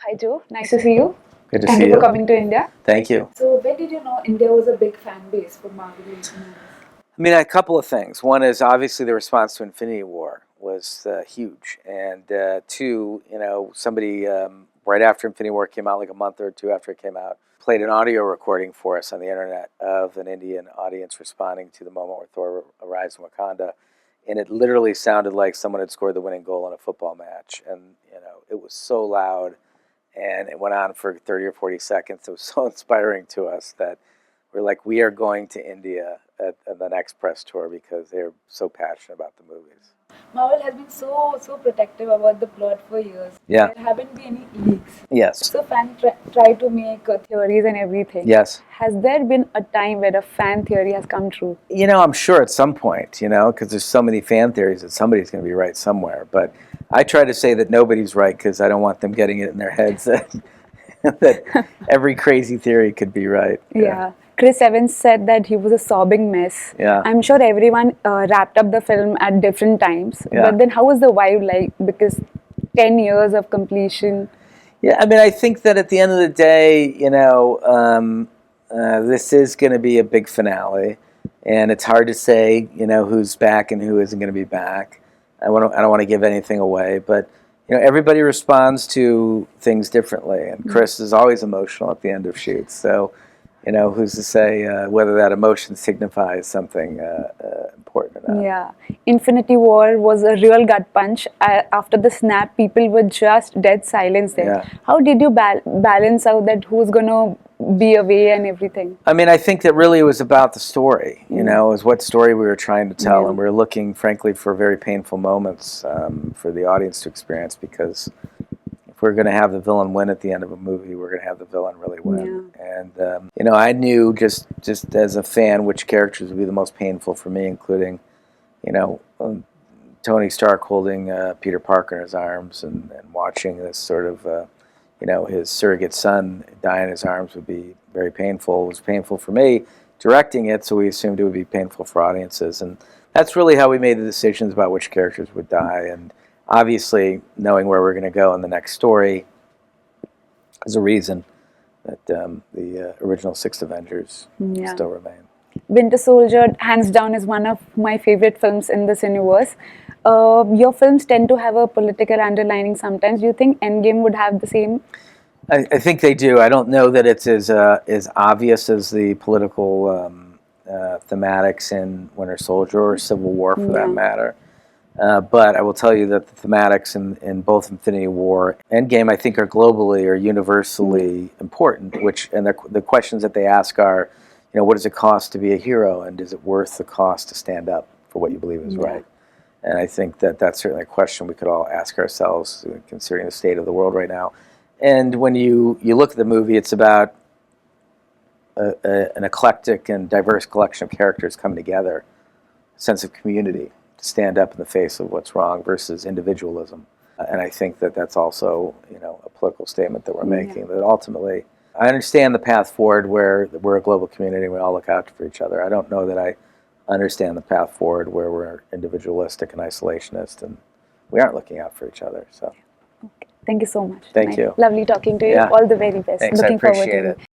Hi Joe, nice to see you. Good to Thank see you for you. coming to India. Thank you. So when did you know India was a big fan base for Marvel movies? I mean, a couple of things. One is obviously the response to Infinity War was huge, and two, somebody right after Infinity War came out, like a month or two after it came out, played an audio recording for us on the internet of an Indian audience responding to the moment where Thor arrives in Wakanda, and it literally sounded like someone had scored the winning goal in a football match, and it was so loud, and it went on for 30 or 40 seconds. It was so inspiring to us that we're like, we are going to India at the next press tour because they're so passionate about the movies. Marvel has been so protective about the plot for years. Yeah. There haven't been any leaks. Yes. So fans try to make theories and everything. Yes. Has there been a time where a fan theory has come true? I'm sure at some point, because there's so many fan theories that somebody's going to be right somewhere. But I try to say that nobody's right because I don't want them getting it in their heads that, that every crazy theory could be right. Yeah. Chris Evans said that he was a sobbing mess. Yeah. I'm sure everyone wrapped up the film at different times. Yeah. But then how was the vibe like? Because 10 years of completion. Yeah, I mean, I think that at the end of the day, this is going to be a big finale, and it's hard to say, who's back and who isn't going to be back. I don't want to give anything away, but everybody responds to things differently, and Chris is always emotional at the end of shoots. So, who's to say whether that emotion signifies something important or not? Yeah. Infinity War was a real gut punch. After the snap, people were just dead silence there. Yeah. How did you balance out that who's going to be away and everything? I mean, I think that really it was about the story, is what story we were trying to tell. And we were looking, frankly, for very painful moments for the audience to experience, because if we're going to have the villain win at the end of a movie, we're going to have the villain really win. And, I knew just as a fan which characters would be the most painful for me, including, Tony Stark holding Peter Parker in his arms and watching this sort of, his surrogate son die in his arms would be very painful. It was painful for me directing it, so we assumed it would be painful for audiences. And that's really how we made the decisions about which characters would die. And obviously, knowing where we're going to go in the next story is a reason that the original 6 Avengers still remain. Winter Soldier, hands down, is one of my favorite films in this universe. Your films tend to have a political underlining sometimes. Do you think Endgame would have the same? I think they do. I don't know that it's as obvious as the political thematics in Winter Soldier or Civil War, for that matter. But I will tell you that the thematics in both Infinity War and Endgame, I think, are globally or universally important. And the questions that they ask are, what does it cost to be a hero, and is it worth the cost to stand up for what you believe is right? And I think that that's certainly a question we could all ask ourselves, considering the state of the world right now. And when you look at the movie, it's about an eclectic and diverse collection of characters coming together, a sense of community to stand up in the face of what's wrong versus individualism. And I think that that's also, a political statement that we're making, that ultimately, I understand the path forward where we're a global community and we all look out for each other. I don't know that I understand the path forward where we're individualistic and isolationist and we aren't looking out for each other. So, Thank you so much. Thank you. Lovely talking to you. Yeah. All the very best. Thanks, Looking I appreciate forward to it.